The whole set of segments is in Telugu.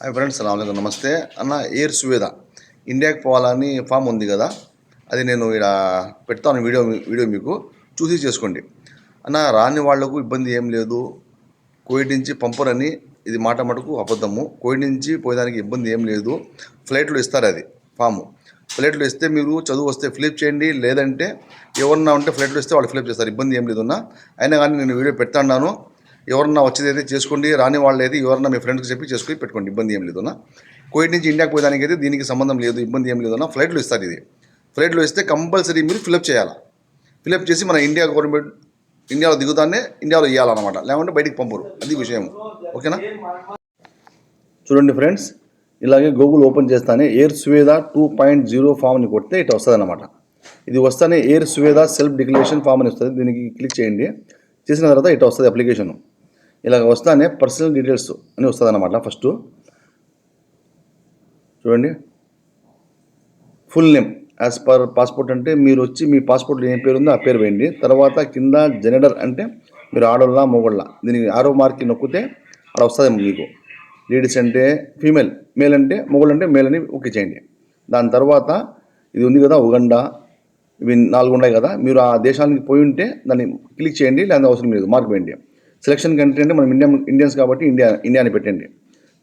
హాయ్ ఫ్రెండ్స్, అలాగే నమస్తే అన్న. ఎయిర్ సువేదా ఇండియాకి పోవాలని ఫామ్ ఉంది కదా, అది నేను ఇక్కడ పెడతాను. వీడియో మీకు చూసి చేసుకోండి అన్న. రాని వాళ్లకు ఇబ్బంది ఏం లేదు. కోవిడ్ నుంచి పంపరని ఇది మాట మటుకు అబద్ధము. కోవిడ్ నుంచి పోయేదానికి ఇబ్బంది ఏం లేదు. ఫ్లైట్లో ఇస్తారు అది ఫాము. ఫ్లైట్లో ఇస్తే మీరు చదువు వస్తే ఫిలప్ చేయండి, లేదంటే ఎవరన్నా ఉంటే ఫ్లైట్లో ఇస్తే వాళ్ళు ఫిలప్ చేస్తారు. ఇబ్బంది ఏం లేదన్నా. అయినా కానీ నేను వీడియో పెడతాను. ఎవరన్నా వచ్చేదైతే చేసుకోండి, రాని వాళ్ళు అయితే ఎవరన్నా మీ ఫ్రెండ్స్కి చెప్పి చేసుకుని పెట్టుకోండి. ఇబ్బంది ఏం లేదన్నా. కోవిడ్ నుంచి ఇండియాకి పోయేదానికి అయితే దీనికి సంబంధం లేదు, ఇబ్బంది ఏం లేదన్నా. ఫ్లైట్లో ఇస్తారు ఇది. ఫ్లైట్లో ఇస్తే కంపల్సరీ మీరు ఫిలప్ చేయాలి. ఫిలప్ చేసి మన ఇండియా గవర్నమెంట్ ఇండియాలో దిగుతానే ఇండియాలో ఇవ్వాలన్నమాట, లేకుంటే బయటికి పంపరు. అది విషయం. ఓకేనా? చూడండి ఫ్రెండ్స్, ఇలాగే గూగుల్ ఓపెన్ చేస్తానే ఎయిర్ సువేదా 2.0 ఫామ్ని కొడితే ఇట్లా వస్తుంది అన్నమాట. ఇది వస్తానే ఎయిర్ సువేదా సెల్ఫ్ డిక్లరేషన్ ఫామ్ అని వస్తుంది. దీనికి క్లిక్ చేయండి. చేసిన తర్వాత ఇట్లా వస్తుంది అప్లికేషన్. ఇలాగ వస్తానే పర్సనల్ డీటెయిల్స్ అని వస్తుంది అన్నమాట. ఫస్ట్ చూడండి, full name as per passport అంటే మీరు వచ్చి మీ పాస్పోర్ట్లో ఏం పేరు ఉందో ఆ పేరు వేయండి. తర్వాత కింద జెండర్ అంటే మీరు ఆడోళ్ళ మొగోళ్ళ, దీనికి ఆరో మార్క్కి నొక్కితే అక్కడ వస్తుంది మీకు. లేడీస్ అంటే ఫీమేల్, మేల్ అంటే మొగోళ్ళు అంటే మేల్ అని ఓకే చేయండి. దాని తర్వాత ఇది ఉంది కదా ఉగండా, ఇవి 4 ఉన్నాయి కదా, మీరు ఆ దేశానికి పోయి ఉంటే దాన్ని క్లిక్ చేయండి, లేదా అవసరం లేదు మార్క్ వేయండి. సెలక్షన్ కంట్రీ అంటే మనం ఇండియన్స్ కాబట్టి ఇండియాని పెట్టండి.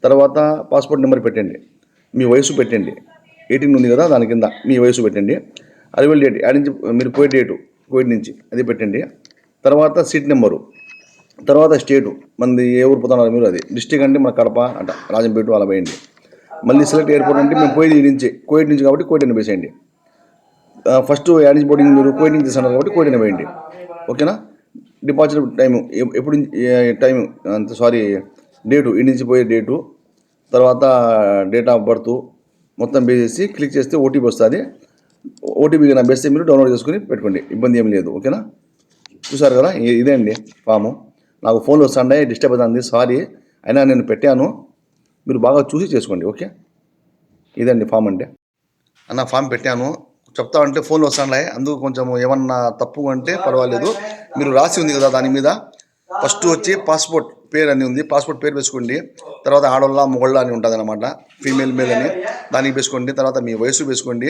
తర్వాత పాస్పోర్ట్ నెంబర్ పెట్టండి, మీ వయసు పెట్టండి. 18 ఉంది కదా, దాని కింద మీ వయసు పెట్టండి. అరైవల్ డేట్ నుంచి మీరు పోయే డేటు కోవిడ్ నుంచి అది పెట్టండి. తర్వాత సీట్ నెంబరు, తర్వాత స్టేటు మనది ఏ ఊరు పోతున్నారు మీరు, అది డిస్టిక్ అంటే మన కడప అంట, రాజంపేట అలా వేయండి. మళ్ళీ సెలెక్ట్ ఎయిర్పోర్ట్ అంటే మేము పోయేది ఈ నుంచి కోవిడ్ నుంచి కాబట్టి కోవిడ్ అని వేసేయండి. ఫస్ట్ యాడ్ బోర్డింగ్ మీరు కోవిడ్ నుంచి తీసుకున్నారు కాబట్టి కోవిడ్ అని వేయండి. ఓకేనా? డిపాజిట్ టైము ఎప్పుడు టైం అంత డేటు ఇంటి నుంచి పోయే డేటు, తర్వాత డేట్ ఆఫ్ బర్త్ మొత్తం వేసేసి క్లిక్ చేస్తే ఓటీపీ వస్తుంది. ఓటీపీ నా బెస్ట్ మీరు డౌన్లోడ్ చేసుకుని పెట్టుకోండి, ఇబ్బంది ఏం లేదు. ఓకేనా? చూసారు కదా, ఇదే అండి ఫాము. నాకు ఫోన్లు వస్తుండే, డిస్టర్బ్ అవుతుంది, సారీ. అయినా నేను పెట్టాను, మీరు బాగా చూసి చేసుకోండి. ఓకే, ఇదండి ఫామ్ అంటే. అన్న ఫామ్ పెట్టాను చెప్తా అంటే ఫోన్లు వస్తున్నాయి, అందుకు కొంచెం ఏమన్నా తప్పు అంటే పర్వాలేదు. మీరు రాసి ఉంది కదా దాని మీద, ఫస్ట్ వచ్చి పాస్పోర్ట్ పేరు అని ఉంది, పాస్పోర్ట్ పేరు వేసుకోండి. తర్వాత ఆడోళ్ళ మొగళ్ళ అని ఉంటుంది అనమాట, ఫీమేల్ మేల్ అని, దానికి వేసుకోండి. తర్వాత మీ వయసు వేసుకోండి.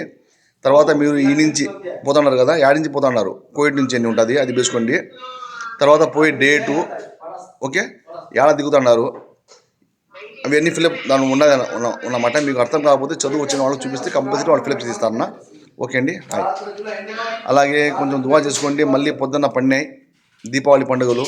తర్వాత మీరు ఈ నుంచి పోతున్నారు కదా, యాడ్ నుంచి పోతున్నారు కోవిడ్ నుంచి ఎన్ని ఉంటుంది అది వేసుకోండి. తర్వాత పోయే డేటు, ఓకే, యాడ దిగుతున్నారు అవన్నీ ఫిలప్ దాని ఉన్నమాట. మీకు అర్థం కాకపోతే చదువు వచ్చిన వాళ్ళకి చూపిస్తే కంపల్సరీ వాళ్ళు ఫిలప్ చేస్తారన్న. ఓకే అండి, అలాగే కొంచెం దువా చేసుకోండి. మళ్ళీ పొద్దున్న పడినాయి దీపావళి పండుగలు.